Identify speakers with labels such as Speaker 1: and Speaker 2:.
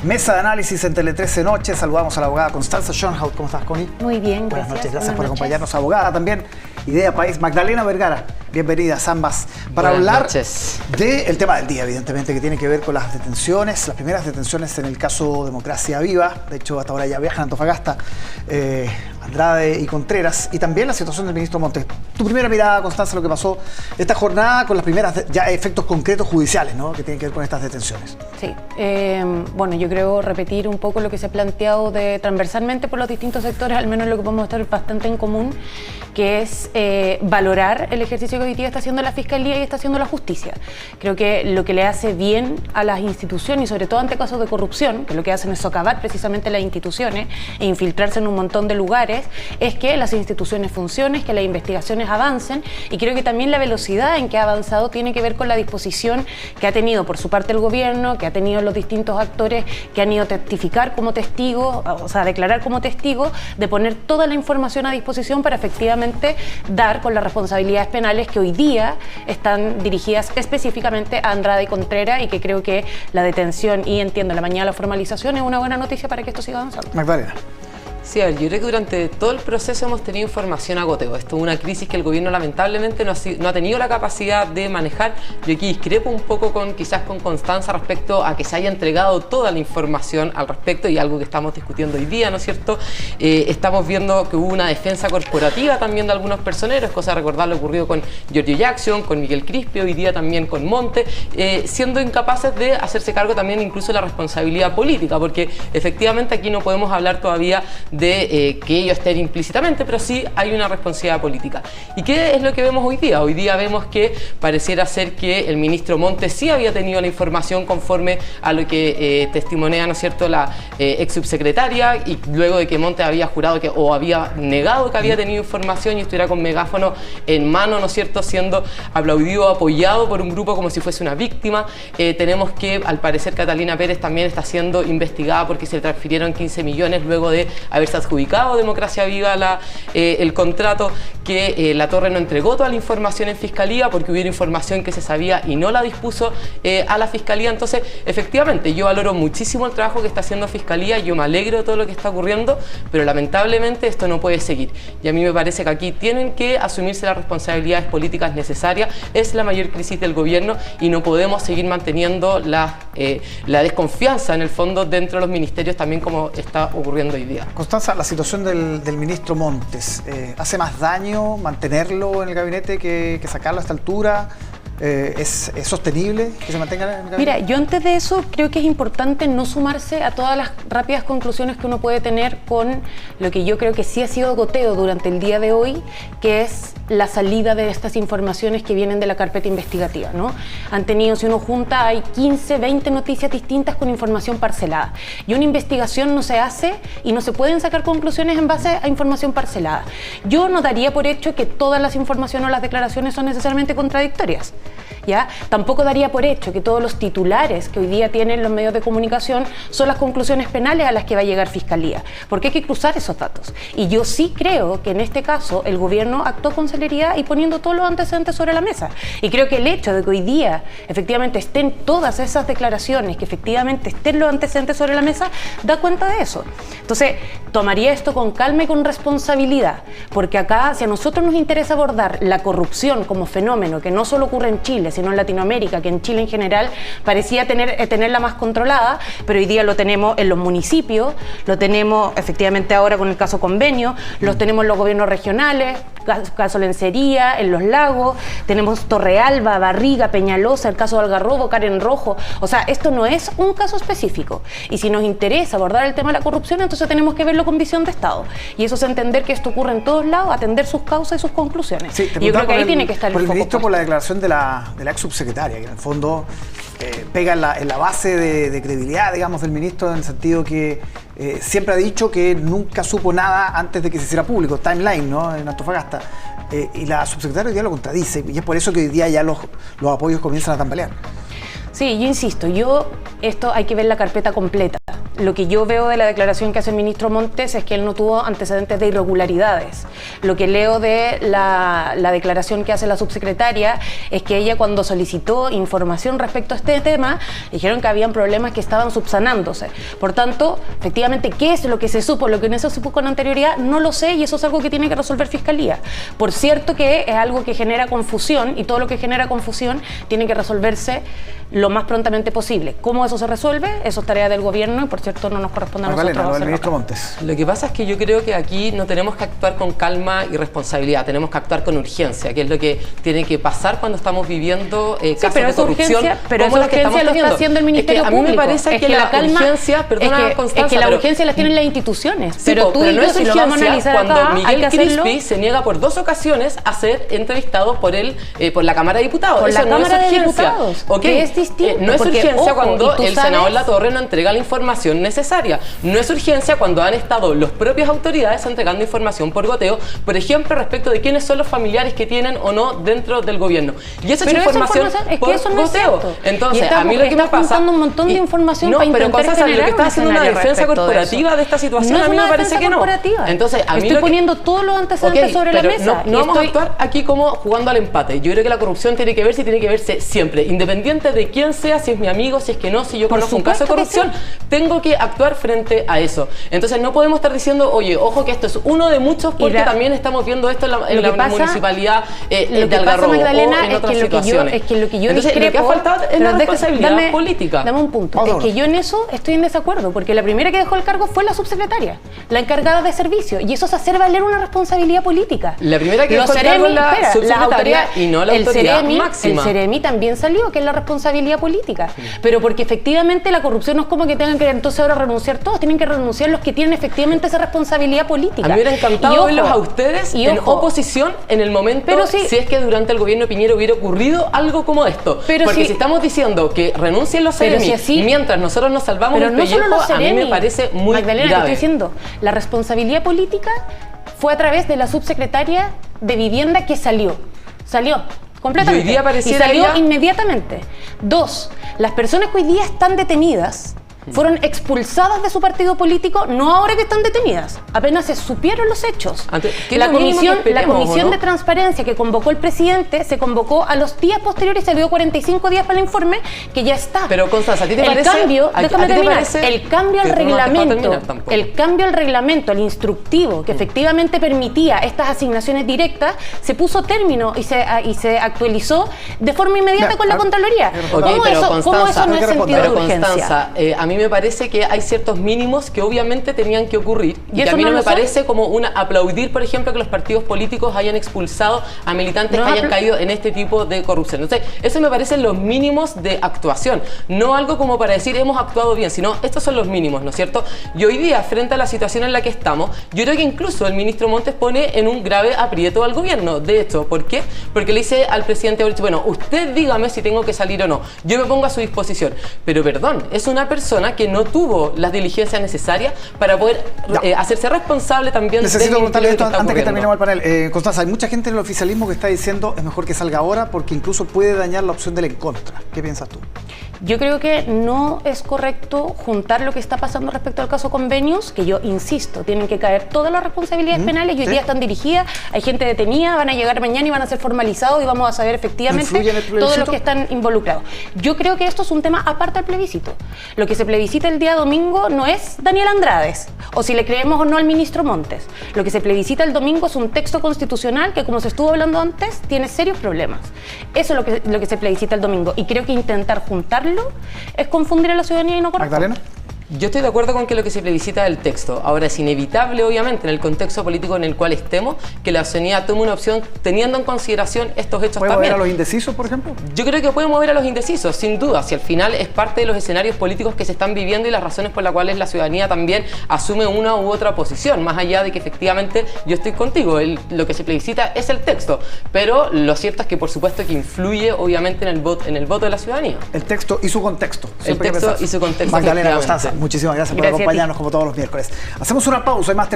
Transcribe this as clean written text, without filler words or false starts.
Speaker 1: Mesa de análisis en Tele 13 Noche. Saludamos a la abogada Constanza Schoenhout. ¿Cómo estás, Connie?
Speaker 2: Muy bien,
Speaker 1: Buenas noches, gracias
Speaker 2: Buenas
Speaker 1: por
Speaker 2: noches.
Speaker 1: acompañarnos. Abogada también, Idea País. Magdalena Vergara, bienvenidas ambas. Para
Speaker 3: Buenas
Speaker 1: hablar
Speaker 3: noches.
Speaker 1: del tema del día, evidentemente, que tiene que ver con las detenciones, las primeras detenciones en el caso Democracia Viva. De hecho, hasta ahora ya viajan a Antofagasta Andrade y Contreras. Y también la situación del ministro Montes. Tu primera mirada, Constanza, lo que pasó esta jornada con las primeras ya efectos concretos judiciales, ¿no?, que tienen que ver con estas detenciones.
Speaker 2: Sí, bueno, yo creo repetir un poco lo que se ha planteado transversalmente por los distintos sectores, al menos lo que podemos estar bastante en común, que es valorar el ejercicio que hoy día está haciendo la Fiscalía y está haciendo la Justicia. Creo que lo que le hace bien a las instituciones, y sobre todo ante casos de corrupción, que lo que hacen es socavar precisamente las instituciones e infiltrarse en un montón de lugares, es que las instituciones funcionen, que las investigaciones avancen, y creo que también la velocidad en que ha avanzado tiene que ver con la disposición que ha tenido por su parte el gobierno, que ha tenido los distintos actores que han ido a testificar como testigos, o sea, declarar como testigos, de poner toda la información a disposición para efectivamente dar con las responsabilidades penales que hoy día están dirigidas específicamente a Andrade y Contreras, y que creo que la detención y, entiendo, la mañana la formalización es una buena noticia para que esto siga avanzando.
Speaker 1: Magdalena.
Speaker 3: Sí, a ver, yo creo que durante todo el proceso hemos tenido información a goteo. Esto es una crisis que el gobierno lamentablemente no ha tenido la capacidad de manejar. Yo aquí discrepo un poco quizás con Constanza respecto a que se haya entregado toda la información al respecto, y algo que estamos discutiendo hoy día, ¿no es cierto? Estamos viendo que hubo una defensa corporativa también de algunos personeros, cosa de recordar lo ocurrido con Giorgio Jackson, con Miguel Crispi, hoy día también con Monte, siendo incapaces de hacerse cargo también incluso de la responsabilidad política, porque efectivamente aquí no podemos hablar todavía de que ellos estén implícitamente, pero sí hay una responsabilidad política. ¿Y qué es lo que vemos hoy día? Hoy día vemos que pareciera ser que el ministro Montes sí había tenido la información conforme a lo que testimonea, ¿no es cierto?, la ex subsecretaria, y luego de que Montes había jurado o había negado que había tenido información y estuviera con megáfono en mano, ¿no es cierto?, siendo aplaudido, apoyado por un grupo como si fuese una víctima. Tenemos que, al parecer, Catalina Pérez también está siendo investigada porque se le transfirieron 15 millones luego de haberse adjudicado Democracia Viva el contrato, que La Torre no entregó toda la información en Fiscalía porque hubiera información que se sabía y no la dispuso a la Fiscalía. Entonces, efectivamente, yo valoro muchísimo el trabajo que está haciendo Fiscalía, yo me alegro de todo lo que está ocurriendo, pero lamentablemente esto no puede seguir. Y a mí me parece que aquí tienen que asumirse las responsabilidades políticas necesarias. Es la mayor crisis del gobierno y no podemos seguir manteniendo la desconfianza, en el fondo, dentro de los ministerios, también como está ocurriendo hoy día.
Speaker 1: Constanza, la situación del ministro Montes, ¿hace más daño mantenerlo en el gabinete que sacarlo a esta altura? ¿Es sostenible que se mantenga en el gabinete?
Speaker 2: Mira, yo antes de eso creo que es importante no sumarse a todas las rápidas conclusiones que uno puede tener con lo que yo creo que sí ha sido goteo durante el día de hoy, que es la salida de estas informaciones que vienen de la carpeta investigativa, ¿no? Han tenido, si uno junta, hay 15, 20 noticias distintas con información parcelada. Y una investigación no se hace y no se pueden sacar conclusiones en base a información parcelada. Yo no daría por hecho que todas las informaciones o las declaraciones son necesariamente contradictorias, ¿ya? Tampoco daría por hecho que todos los titulares que hoy día tienen los medios de comunicación son las conclusiones penales a las que va a llegar Fiscalía, porque hay que cruzar esos datos. Y yo sí creo que en este caso el gobierno actuó con celeridad y poniendo todos los antecedentes sobre la mesa. Y creo que el hecho de que hoy día efectivamente estén todas esas declaraciones, que efectivamente estén los antecedentes sobre la mesa, da cuenta de eso. Entonces, tomaría esto con calma y con responsabilidad, porque acá, si a nosotros nos interesa abordar la corrupción como fenómeno que no solo ocurre en Chile, sino en Latinoamérica, que en Chile en general parecía tenerla más controlada, pero hoy día lo tenemos en los municipios, lo tenemos efectivamente ahora con el caso Convenio, los tenemos en los gobiernos regionales, caso Lencería, en los lagos, tenemos Torrealba, Barriga, Peñalosa, el caso de Algarrobo, Karen Rojo. O sea, esto no es un caso específico. Y si nos interesa abordar el tema de la corrupción, entonces tenemos que verlo con visión de Estado. Y eso es entender que esto ocurre en todos lados, atender sus causas y sus conclusiones.
Speaker 1: Sí,
Speaker 2: y yo creo que ahí tiene que estar el foco
Speaker 1: ministro,
Speaker 2: puesto.
Speaker 1: por la declaración de la ex subsecretaria, que en el fondo pega en la base de credibilidad, digamos, del ministro, en el sentido que siempre ha dicho que nunca supo nada antes de que se hiciera público, timeline, ¿no?, en Antofagasta. Y la subsecretaria hoy día lo contradice, y es por eso que hoy día ya los apoyos comienzan a tambalear.
Speaker 2: Sí, yo insisto, esto hay que ver la carpeta completa. lo que yo veo de la declaración que hace el ministro Montes es que él no tuvo antecedentes de irregularidades. Lo que leo de la declaración que hace la subsecretaria es que ella, cuando solicitó información respecto a este tema, dijeron que habían problemas que estaban subsanándose. Por tanto, efectivamente, ¿qué es lo que se supo? Lo que no se supo con anterioridad, no lo sé, y eso es algo que tiene que resolver Fiscalía. Por cierto que es algo que genera confusión, y todo lo que genera confusión tiene que resolverse lo más prontamente posible. ¿Cómo eso se resuelve? Eso es tarea del gobierno, y por cierto no nos corresponde a nosotros.
Speaker 1: El ministro Montes.
Speaker 3: Lo que pasa es que yo creo que aquí no tenemos que actuar con calma y responsabilidad, tenemos que actuar con urgencia, que es lo que tiene que pasar cuando estamos viviendo casos de corrupción.
Speaker 2: Pero esa urgencia lo está haciendo el Ministerio Público.
Speaker 3: A mí me parece que la calma, urgencia, perdona, Constanza,
Speaker 2: es que la urgencia la tienen las instituciones.
Speaker 3: Sí,
Speaker 2: pero tú
Speaker 3: pero
Speaker 2: y
Speaker 3: no
Speaker 2: yo,
Speaker 3: es
Speaker 2: si lo vamos a analizar
Speaker 3: cuando
Speaker 2: acá,
Speaker 3: Miguel Crispi se niega por 2 ocasiones a ser entrevistado por la Cámara de Diputados.
Speaker 2: Por
Speaker 3: Eso
Speaker 2: la
Speaker 3: no
Speaker 2: Cámara
Speaker 3: es
Speaker 2: de
Speaker 3: urgencia.
Speaker 2: Diputados,
Speaker 3: Okay.
Speaker 2: que es distinto.
Speaker 3: No es
Speaker 2: porque,
Speaker 3: urgencia cuando el
Speaker 2: sabes,
Speaker 3: senador Latorre no entrega la información necesaria. No es urgencia cuando han estado las propias autoridades entregando información por goteo, por ejemplo, respecto de quiénes son los familiares que tienen o no dentro del gobierno. Y esa información
Speaker 2: es
Speaker 3: por
Speaker 2: que eso no
Speaker 3: goteo.
Speaker 2: Es
Speaker 3: entonces, a mí lo que me pasa...
Speaker 2: un montón de información
Speaker 3: no,
Speaker 2: para
Speaker 3: pero
Speaker 2: intentar
Speaker 3: Constanza, lo que está haciendo una defensa corporativa de esta situación, a mí me parece que no. Entonces, a mí
Speaker 2: estoy poniendo todos los antecedentes sobre la mesa.
Speaker 3: No vamos a actuar aquí como jugando al empate. Yo creo que la corrupción tiene que verse siempre, independiente de quién sea, si es mi amigo, si es que no, si yo conozco un caso de corrupción, tengo que actuar frente a eso. Entonces no podemos estar diciendo, oye, ojo que esto es uno de muchos, porque también estamos viendo esto en la municipalidad de Algarrobo o en otras situaciones.
Speaker 2: Es que lo que yo
Speaker 3: Entonces,
Speaker 2: discrepo,
Speaker 3: lo que ha faltado es la responsabilidad política.
Speaker 2: Dame un punto. Es que yo en eso estoy en desacuerdo, porque la primera que dejó el cargo fue la subsecretaria, la encargada de servicio, y eso es hacer valer una responsabilidad política.
Speaker 3: La primera que dejó el cargo es la subsecretaria y no la autoridad máxima.
Speaker 2: El Ceremi también salió, que es la responsabilidad política. Pero porque efectivamente la corrupción no es como que tengan que entonces ahora renunciar todos, tienen que renunciar los que tienen efectivamente esa responsabilidad política.
Speaker 3: A mí me hubiera encantado verlos a ustedes en oposición en el momento, si es que durante el gobierno de Piñera hubiera ocurrido algo como esto. Porque si estamos diciendo que renuncien los Ceremi mientras nosotros nos salvamos el pellejo, a mí me parece muy
Speaker 2: Magdalena,
Speaker 3: grave.
Speaker 2: te estoy diciendo, la responsabilidad política fue a través de la subsecretaria de Vivienda que salió completamente. Y salió inmediatamente. 2, las personas que hoy día están detenidas fueron expulsadas de su partido político, no ahora que están detenidas, apenas se supieron los hechos. La comisión de transparencia que convocó el presidente se convocó a los días posteriores y se le dio 45 días para el informe, que ya está.
Speaker 3: Pero Constanza, ¿a ti te parece?
Speaker 2: Déjame terminar. El cambio al reglamento, al instructivo, que efectivamente permitía estas asignaciones directas, se puso término y se actualizó de forma inmediata con la Contraloría. ¿Cómo eso no es sentido de urgencia?
Speaker 3: A mí me parece que hay ciertos mínimos que obviamente tenían que ocurrir y que a mí no me parece como aplaudir, por ejemplo, que los partidos políticos hayan expulsado a militantes que hayan caído en este tipo de corrupción. Entonces, eso me parecen los mínimos de actuación, no algo como para decir hemos actuado bien, sino estos son los mínimos, ¿no es cierto? Y hoy día, frente a la situación en la que estamos, yo creo que incluso el ministro Montes pone en un grave aprieto al gobierno. De hecho, ¿por qué? Porque le dice al presidente Boric, bueno, usted dígame si tengo que salir o no, yo me pongo a su disposición. Pero perdón, es una persona que no tuvo las diligencias necesarias para poder hacerse responsable también.
Speaker 1: Necesito preguntarle esto antes que terminemos el panel. Constanza, hay mucha gente en el oficialismo que está diciendo es mejor que salga ahora porque incluso puede dañar la opción del en contra. ¿Qué piensas tú?
Speaker 2: Yo creo que no es correcto juntar lo que está pasando respecto al caso Convenios, que yo insisto, tienen que caer todas las responsabilidades penales y hoy día están dirigidas, hay gente detenida, van a llegar mañana y van a ser formalizados y vamos a saber efectivamente todos los que están involucrados. Yo creo que esto es un tema aparte del plebiscito. Lo que se plebiscita el día domingo no es Daniel Andrades, o si le creemos o no al ministro Montes. Lo que se plebiscita el domingo es un texto constitucional que, como se estuvo hablando antes, tiene serios problemas. Eso es lo que se plebiscita el domingo y creo que intentar juntarlo es confundir a la ciudadanía y no corresponde.
Speaker 1: Magdalena.
Speaker 3: Yo estoy de acuerdo con que lo que se plebiscita es el texto. Ahora es inevitable, obviamente, en el contexto político en el cual estemos, que la ciudadanía tome una opción teniendo en consideración estos hechos también.
Speaker 1: ¿Puede mover a los indecisos, por ejemplo?
Speaker 3: Yo creo que puede mover a los indecisos, sin duda, si al final es parte de los escenarios políticos que se están viviendo y las razones por las cuales la ciudadanía también asume una u otra posición, más allá de que efectivamente yo estoy contigo, lo que se plebiscita es el texto, pero lo cierto es que por supuesto que influye obviamente en el voto de la ciudadanía.
Speaker 1: El texto y su contexto.
Speaker 3: El texto y su contexto.
Speaker 1: Magdalena Constanza, muchísimas gracias por acompañarnos como todos los miércoles. Hacemos una pausa y más.